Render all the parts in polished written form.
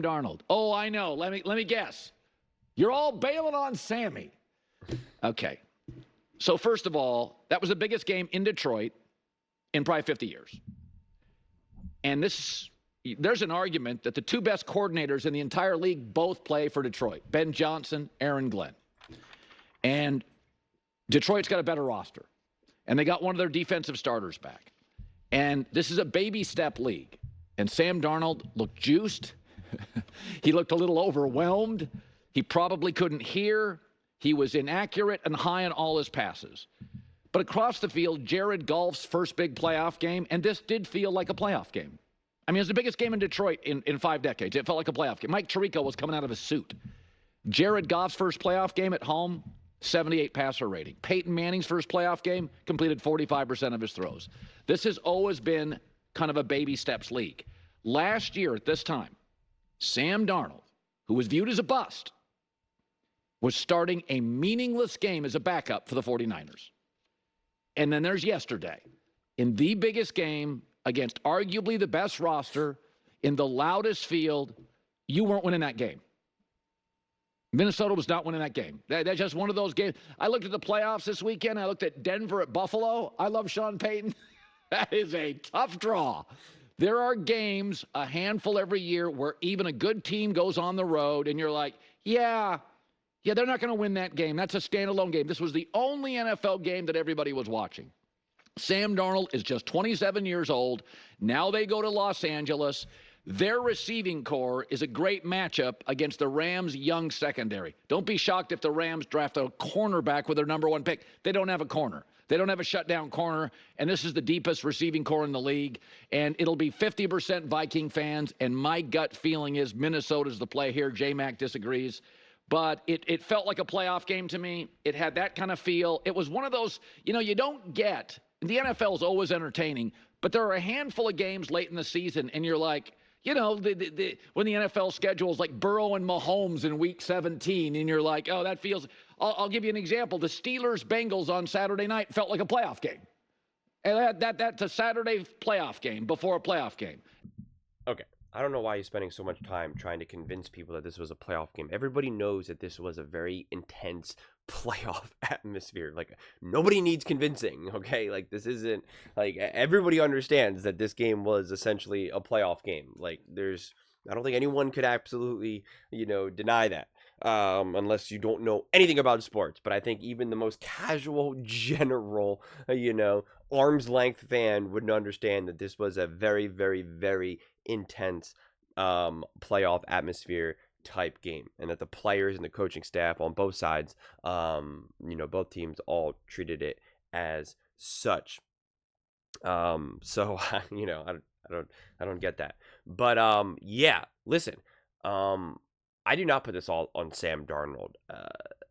Darnold. Oh, I know. Let me guess. You're all bailing on Sammy. Okay. So first of all, that was the biggest game in Detroit in probably 50 years. And there's an argument that the two best coordinators in the entire league both play for Detroit. Ben Johnson, Aaron Glenn. And Detroit's got a better roster. And they got one of their defensive starters back. And this is a baby step league. And Sam Darnold looked juiced. He looked a little overwhelmed. He probably couldn't hear. He was inaccurate and high on all his passes. But across the field, Jared Goff's first big playoff game, and this did feel like a playoff game. I mean, it was the biggest game in Detroit in 5 decades. It felt like a playoff game. Mike Tirico was coming out of his suit. Jared Goff's first playoff game at home, 78 passer rating. Peyton Manning's first playoff game completed 45% of his throws. This has always been kind of a baby steps league. Last year at this time, Sam Darnold, who was viewed as a bust, was starting a meaningless game as a backup for the 49ers. And then there's yesterday, in the biggest game against arguably the best roster in the loudest field, you weren't winning that game. Minnesota was not winning that game. That's just one of those games. I looked at the playoffs this weekend. I looked at Denver at Buffalo. I love Sean Payton. That is a tough draw. There are games, a handful every year, where even a good team goes on the road, and you're like, yeah, they're not going to win that game. That's a standalone game. This was the only NFL game that everybody was watching. Sam Darnold is just 27 years old. Now they go to Los Angeles. Their receiving core is a great matchup against the Rams' young secondary. Don't be shocked if the Rams draft a cornerback with their number 1 pick. They don't have a corner. They don't have a shutdown corner, and this is the deepest receiving core in the league, and it'll be 50% Viking fans, and my gut feeling is Minnesota's the play here. J-Mac disagrees. But it felt like a playoff game to me. It had that kind of feel. It was one of those, you don't get. The NFL is always entertaining, but there are a handful of games late in the season, and you're like, when the NFL schedules like Burrow and Mahomes in Week 17, and you're like, oh, that feels. I'll give you an example. The Steelers-Bengals on Saturday night felt like a playoff game. And that's a Saturday playoff game before a playoff game. Okay. I don't know why you're spending so much time trying to convince people that this was a playoff game. Everybody knows that this was a very intense playoff atmosphere. Like, nobody needs convincing, okay? Like, this isn't, like, everybody understands that this game was essentially a playoff game. Like, I don't think anyone could absolutely, deny that. Unless you don't know anything about sports. But I think even the most casual, general, arm's length fan would understand that this was a very, very, very intense playoff atmosphere type game, and that the players and the coaching staff on both sides, both teams all treated it as such. So I don't get that. But yeah, listen, I do not put this all on Sam Darnold.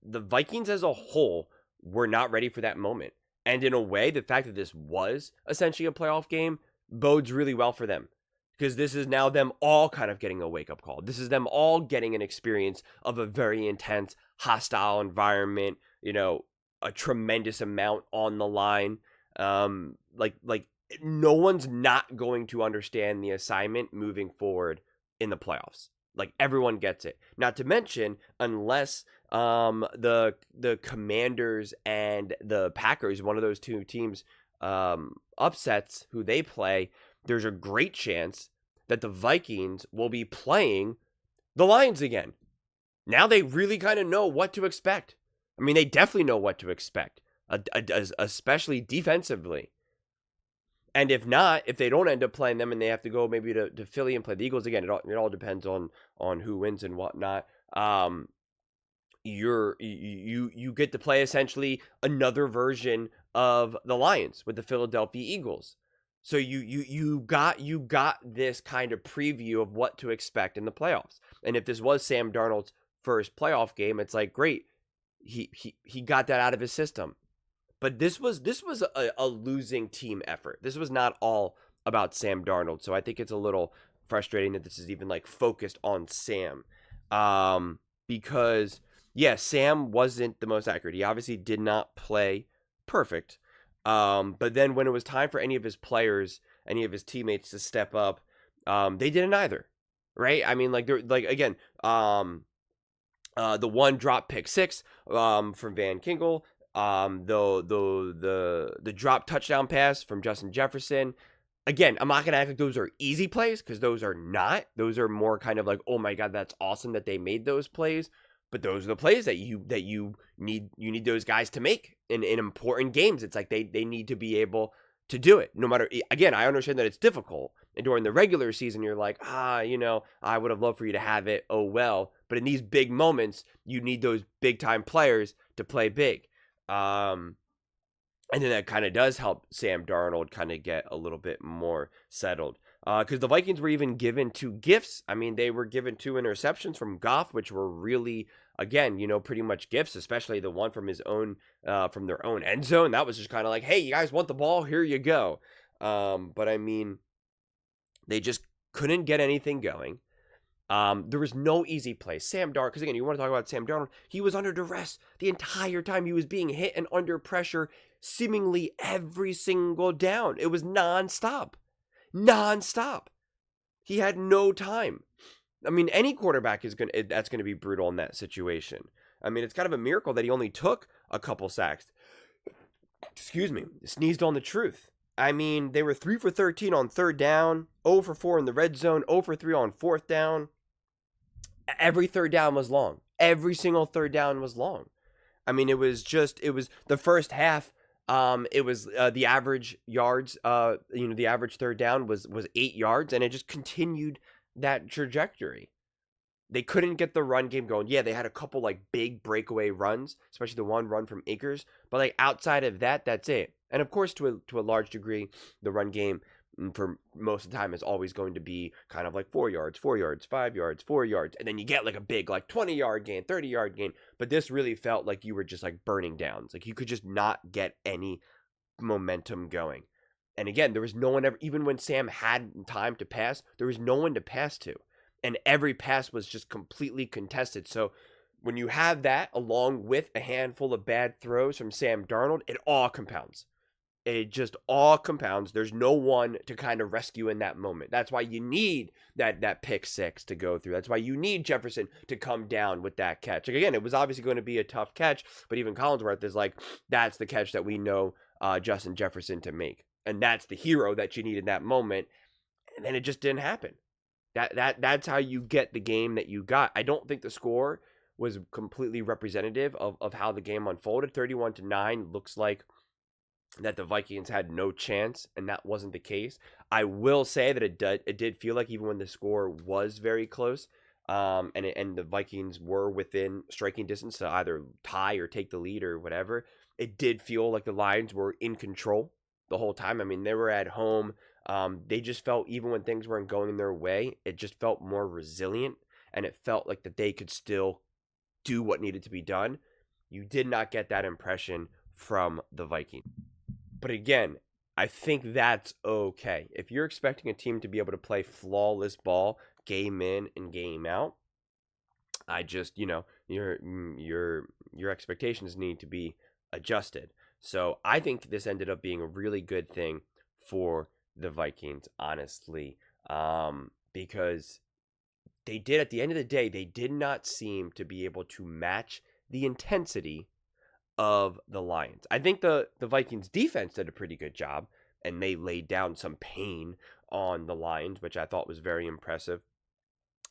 The Vikings as a whole were not ready for that moment. And in a way, the fact that this was essentially a playoff game bodes really well for them. Because this is now them all kind of getting a wake-up call. This is them all getting an experience of a very intense, hostile environment, a tremendous amount on the line. Like no one's not going to understand the assignment moving forward in the playoffs. Like, everyone gets it. Not to mention, unless the Commanders and the Packers, one of those two teams, upsets who they play, there's a great chance that the Vikings will be playing the Lions again. Now they really kind of know what to expect. I mean, they definitely know what to expect, especially defensively. And if they don't end up playing them and they have to go maybe to Philly and play the Eagles again, it all depends on who wins and whatnot. You get to play essentially another version of the Lions with the Philadelphia Eagles. So you got this kind of preview of what to expect in the playoffs. And if this was Sam Darnold's first playoff game, it's like, great, he got that out of his system. But this was a losing team effort. This was not all about Sam Darnold. So I think it's a little frustrating that this is even like focused on Sam. Because yeah, Sam wasn't the most accurate. He obviously did not play perfect. But then when it was time for any of his players, any of his teammates to step up, they didn't either. right? I mean, like they're like again, the one drop pick six from Van Kinkel, the drop touchdown pass from Justin Jefferson. Again, I'm not gonna act like those are easy plays because those are not. Those are more kind of like, oh my god, that's awesome that they made those plays. But those are the plays that you need those guys to make in important games. It's like they need to be able to do it. No matter, again, I understand that it's difficult. And during the regular season, you're like, I would have loved for you to have it. Oh well. But in these big moments, you need those big time players to play big. And then that kind of does help Sam Darnold kind of get a little bit more settled. Because the Vikings were even given two gifts. I mean, they were given two interceptions from Goff, which were really, again, pretty much gifts, especially the one from his own, from their own end zone. That was just kind of like, hey, you guys want the ball? Here you go. But I mean, they just couldn't get anything going. There was no easy play. Sam Darnold, because again, you want to talk about Sam Darnold, he was under duress the entire time. He was being hit and under pressure seemingly every single down. It was nonstop. Nonstop. He had no time. I mean, any quarterback that's gonna be brutal in that situation. I mean, it's kind of a miracle that he only took a couple sacks. Excuse me. Sneezed on the truth. I mean, they were 3 for 13 on third down, 0 for 4 in the red zone, 0 for 3 on fourth down. Every third down was long. Every single third down was long. I mean, it was the first half. It was the average yards. The average third down was 8 yards, and it just continued that trajectory. They couldn't get the run game going. Yeah, they had a couple like big breakaway runs, especially the one run from Akers. But like outside of that, that's it. And of course, to a large degree, the run game for most of the time is always going to be kind of like 4 yards, 4 yards, 5 yards, 4 yards. And then you get like a big like 20-yard gain, 30-yard gain. But this really felt like you were just like burning downs. Like you could just not get any momentum going. And again, there was no one ever, even when Sam had time to pass, there was no one to pass to. And every pass was just completely contested. So when you have that along with a handful of bad throws from Sam Darnold, it all compounds. It just all compounds. There's no one to kind of rescue in that moment. That's why you need that pick six to go through. That's why you need Jefferson to come down with that catch. Like, again, it was obviously going to be a tough catch, but even Collinsworth is like, that's the catch that we know Justin Jefferson to make. And that's the hero that you need in that moment. And then it just didn't happen. That's how you get the game that you got. I don't think the score was completely representative of how the game unfolded. 31-9 looks like that the Vikings had no chance, and that wasn't the case. I will say that it did feel like even when the score was very close, and the Vikings were within striking distance to either tie or take the lead or whatever, it did feel like the Lions were in control the whole time. I mean, they were at home. They just felt, even when things weren't going their way, it just felt more resilient, and it felt like that they could still do what needed to be done. You did not get that impression from the Vikings. But again, I think that's okay. If you're expecting a team to be able to play flawless ball game in and game out, I just, your expectations need to be adjusted. So I think this ended up being a really good thing for the Vikings, honestly, because they did, at the end of the day, they did not seem to be able to match the intensity of the Lions. I think the Vikings defense did a pretty good job, and they laid down some pain on the Lions, which I thought was very impressive.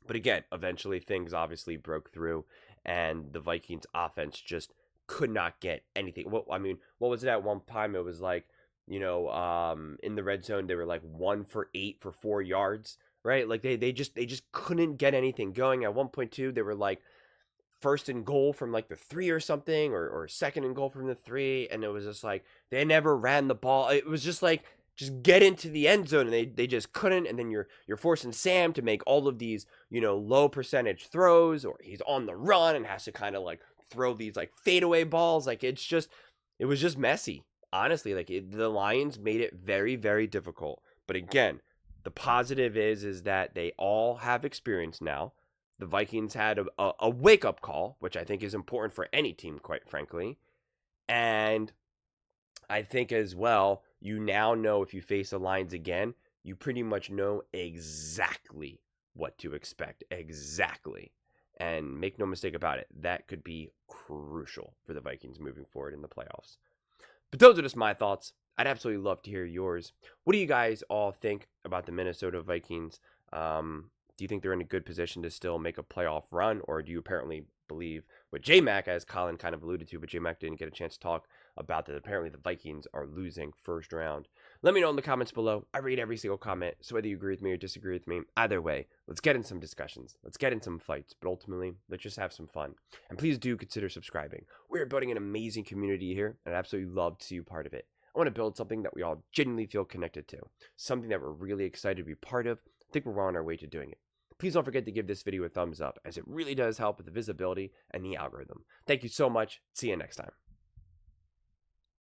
But again, eventually things obviously broke through, and the Vikings offense just could not get anything. Well, I mean, what was it at one time? It was like, in the red zone, they were like 1 for 8 for 4 yards, right? Like they just couldn't get anything going. At 1.2, they were like first and goal from like the 3 or something, or second and goal from the 3, and it was just like they never ran the ball. It was just like, just get into the end zone, and they just couldn't. And then you're forcing Sam to make all of these low percentage throws, or he's on the run and has to kind of like throw these like fadeaway balls. Like it was just messy, honestly. Like the Lions made it very, very difficult. But again, the positive is that they all have experience now. The Vikings had a wake-up call, which I think is important for any team, quite frankly. And I think as well, you now know if you face the Lions again, you pretty much know exactly what to expect exactly. And make no mistake about it, that could be crucial for the Vikings moving forward in the playoffs. But those are just my thoughts. I'd absolutely love to hear yours. What do you guys all think about the Minnesota Vikings? Do you think they're in a good position to still make a playoff run, or do you apparently believe what J-Mac, as Colin kind of alluded to, but J-Mac didn't get a chance to talk about that apparently the Vikings are losing first round? Let me know in the comments below. I read every single comment, so whether you agree with me or disagree with me, either way, let's get in some discussions. Let's get in some fights, but ultimately, let's just have some fun. And please do consider subscribing. We're building an amazing community here, and I'd absolutely love to see you part of it. I want to build something that we all genuinely feel connected to, something that we're really excited to be part of. I think we're well on our way to doing it. Please don't forget to give this video a thumbs up, as it really does help with the visibility and the algorithm. Thank you so much. See you next time.